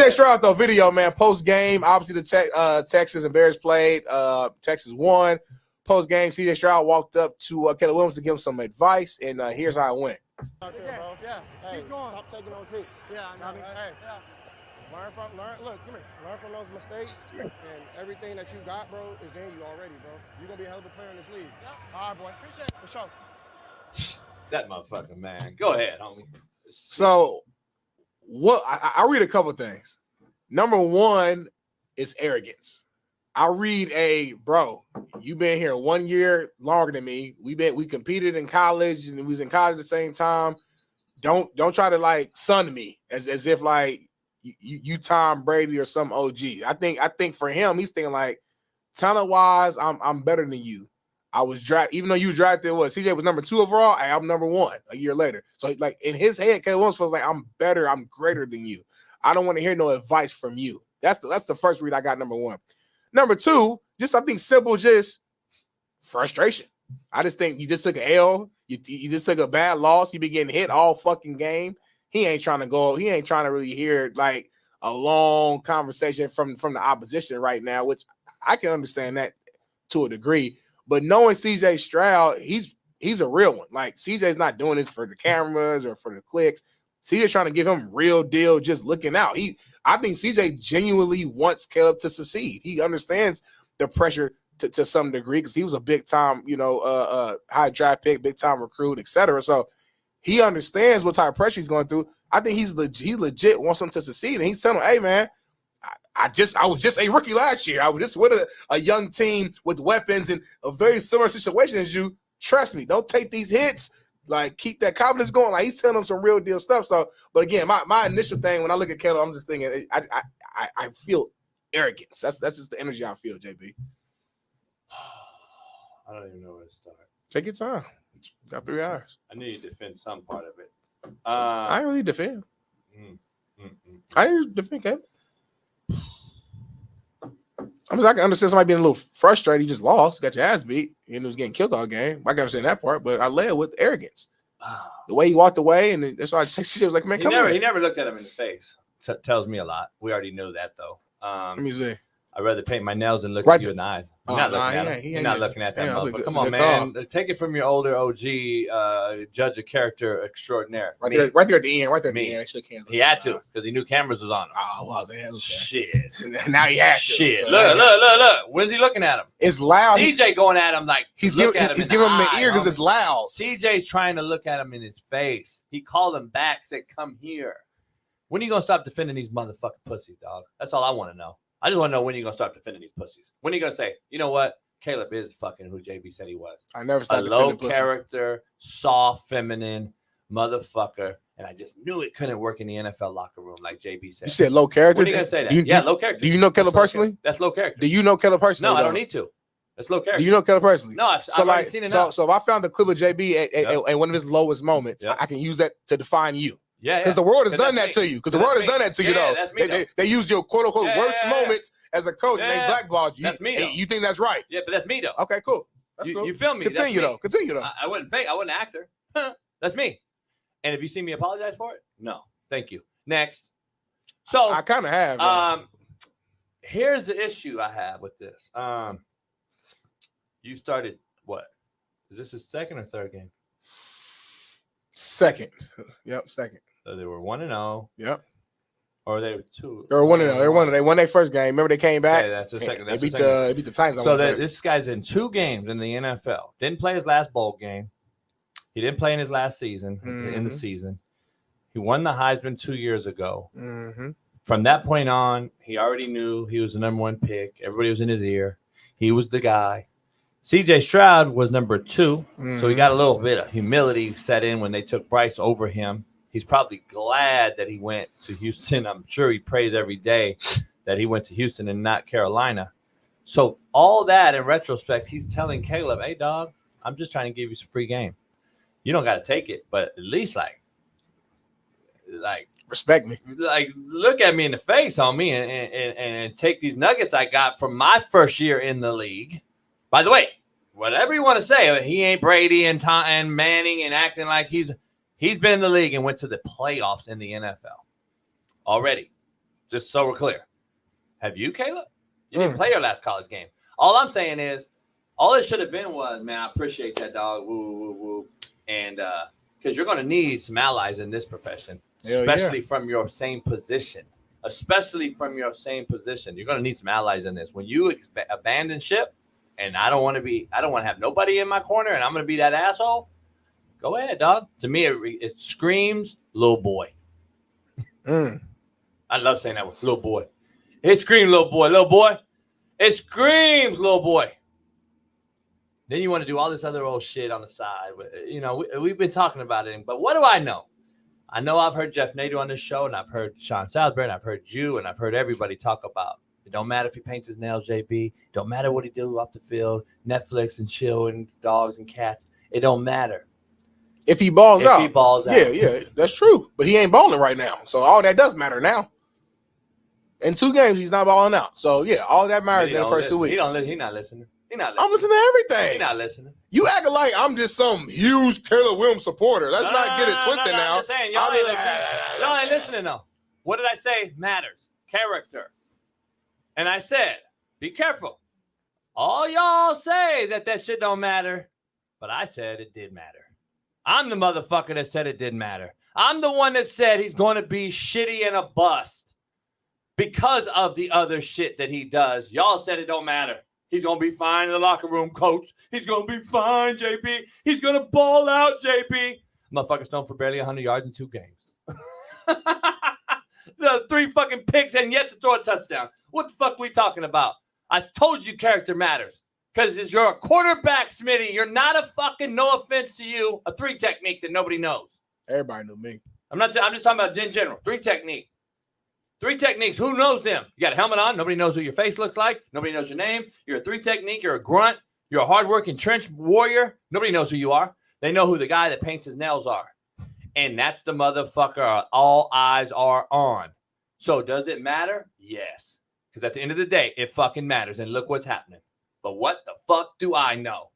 CJ Stroud, though, video, man, post-game. Obviously, the Texas and Bears played. Texas won. Post-game, CJ Stroud walked up to Caleb Williams to give him some advice, and here's how it went. Out there, bro. Yeah. Hey, stop taking those hits. Yeah, I know. Hey, learn from those mistakes, and everything that you got, bro, is in you already, bro. You're going to be a hell of a player in this league. Yep. All right, boy. Appreciate it. For sure. That motherfucker, man. Go ahead, homie. So, what I read a couple things. Number one is arrogance. I read bro, you've been here 1 year longer than me. We competed in college and we was in college at the same time. Don't try to like son me as if like you Tom Brady or some OG. I think for him, he's thinking like talent wise, I'm better than you. I was drafted, even though you drafted CJ was number 2 overall. I'm number 1 a year later. So like in his head, Caleb Williams feels like I'm better, I'm greater than you. I don't want to hear no advice from you. That's the first read I got. Number 1. Number 2, just I think simple, just frustration. I just think you just took an L. You just took a bad loss. You been getting hit all fucking game. He ain't trying to go. He ain't trying to really hear like a long conversation from the opposition right now, which I can understand that to a degree. But knowing CJ Stroud, he's a real one. Like CJ's not doing this for the cameras or for the clicks. CJ's trying to give him real deal, just looking out. I think CJ genuinely wants Caleb to succeed. He understands the pressure to some degree because he was a big time, high draft pick, big time recruit, etc. So he understands what type of pressure he's going through. I think he legit wants him to succeed, and he's telling him, "Hey, man, I was just a rookie last year. I was just with a young team with weapons in a very similar situation as you. Trust me, don't take these hits. Like, keep that confidence going." Like, he's telling them some real deal stuff. So, but again, my initial thing when I look at Caleb, I'm just thinking, I feel arrogance. That's just the energy I feel, JB. I don't even know where to start. Take your time. Got 3 hours. I need to defend some part of it. I ain't really defend. I ain't defend Caleb. I can understand somebody being a little frustrated. You just lost, got your ass beat, and was getting killed all game. I can understand that part, but I led with arrogance. The way he walked away, and that's why I just was like, man, he never looked at him in the face. Tells me a lot. We already knew that, though. Let me see. I'd rather paint my nails and look at you in the eyes. You're not looking at that. But come on, man. Take it from your older OG, judge of character extraordinaire. Right there at the end. Right there at the end. Shook hands. He had to because he knew cameras was on him. Oh, well, okay. Shit. Now he had to. Shit. So look. When's he looking at him? It's loud. CJ going at him like he's giving him the ear because it's loud. CJ's trying to look at him in his face. He called him back, said, "Come here." When are you gonna stop defending these motherfucking pussies, dog? That's all I want to know. I just want to know when you're going to start defending these pussies. When are you going to say, you know what? Caleb is fucking who JB said he was. I never stopped defending pussy. A low character, soft, feminine motherfucker. And I just knew it couldn't work in the NFL locker room like JB said. You said low character? When are you going to say that? Low character. Do you know Caleb personally? That's low character. Do you know Caleb personally? No, I don't need to. That's low character. Do you know Caleb personally? No, I've already seen it now. So if I found the clip of JB at one of his lowest moments, I can use that to define you. Yeah, because the world has done that to you. Because the world has done that to you, though. They used your quote unquote worst moments as a coach, and they blackballed you. That's me. You think that's right? Yeah, but that's me, though. Okay, cool. You feel me? Continue though. I wasn't fake. I wasn't an actor. That's me. And if you see me apologize for it, no, thank you. Next. So I kind of have. Here's the issue I have with this. You started what? Is this his second or third game? Second. Yep, second. So they were 1-0. Yep. Or they were 2. They were 1-0. They won their first game. Remember they came back? Yeah, that's the second. They beat the Titans. So this guy's in 2 games in the NFL. Didn't play his last bowl game. He didn't play in his last season, in the season. He won the Heisman 2 years ago. Mm-hmm. From that point on, he already knew he was the number 1 pick. Everybody was in his ear. He was the guy. CJ Stroud was number 2, so he got a little bit of humility set in when they took Bryce over him. He's probably glad that he went to Houston. I'm sure he prays every day that he went to Houston and not Carolina. So all that in retrospect, he's telling Caleb, hey, dog, I'm just trying to give you some free game. You don't got to take it, but at least like respect me. Like, look at me in the face, homie, and take these nuggets I got from my first year in the league. By the way, whatever you want to say, he ain't Brady and Manning and acting like he's been in the league and went to the playoffs in the NFL already. Just so we're clear. Have you, Caleb? You didn't play your last college game. All I'm saying is, all it should have been was, man, I appreciate that, dog. Woo, woo, woo. And because you're going to need some allies in this profession, especially from your same position. Especially from your same position. You're going to need some allies in this. When you abandon ship, and I don't want to have nobody in my corner, and I'm going to be that asshole, go ahead, dog. To me, it screams little boy. I love saying that word, little boy. It screams little boy, little boy. It screams little boy. Then you want to do all this other old shit on the side. You know, we've been talking about it, but what do I know? I know I've heard Jeff Nadu on this show, and I've heard Shaun Salisbury, and I've heard you, and I've heard everybody talk about it. Don't matter if he paints his nails, JB. Don't matter what he do off the field, Netflix and chill and dogs and cats. It don't matter. If he balls out. He balls out. Yeah, that's true. But he ain't balling right now. So all that does matter now. In 2 games, he's not balling out. So, yeah, all that matters in the first 2 weeks. He's not listening. I'm listening to everything. He's not listening. You acting like I'm just some huge Caleb Williams supporter. Let's not get it twisted now. I'm just saying, y'all ain't listening, though. What did I say matters? Character. And I said, be careful. All y'all say that shit don't matter, but I said it did matter. I'm the motherfucker that said it didn't matter. I'm the one that said he's going to be shitty and a bust because of the other shit that he does. Y'all said it don't matter. He's going to be fine in the locker room, coach. He's going to be fine, JP. He's going to ball out, JP. Motherfucker's thrown for barely 100 yards in 2 games. The 3 fucking picks and yet to throw a touchdown. What the fuck we talking about? I told you character matters. Because you're a quarterback, Smitty. You're not a fucking, no offense to you, a 3 technique that nobody knows. Everybody knew me. I'm just talking about in general. 3 technique. 3 techniques. Who knows them? You got a helmet on. Nobody knows who your face looks like. Nobody knows your name. You're a 3 technique. You're a grunt. You're a hardworking trench warrior. Nobody knows who you are. They know who the guy that paints his nails are. And that's the motherfucker all eyes are on. So does it matter? Yes. Because at the end of the day, it fucking matters. And look what's happening. But what the fuck do I know?